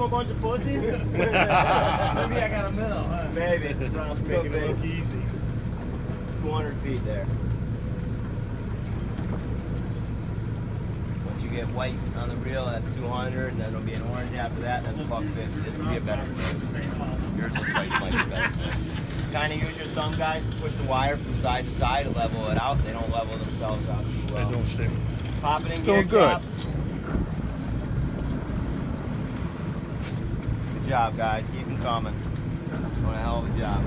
bunch of pussies? Maybe I got a minnow, huh? Maybe. Rob's making it Look easy. 200 feet there. Once you get white on the reel, that's 200, and then it'll be an orange after that, and that's $150. This could be a better fish. Yours looks like it might be better. Kind of use your thumb, guys, to push the wire from side to side to level it out. They don't level themselves out too well. They don't stick. Pop it in gear Doing good. cap. Good job, guys. Keep them coming. Doing a hell of a job.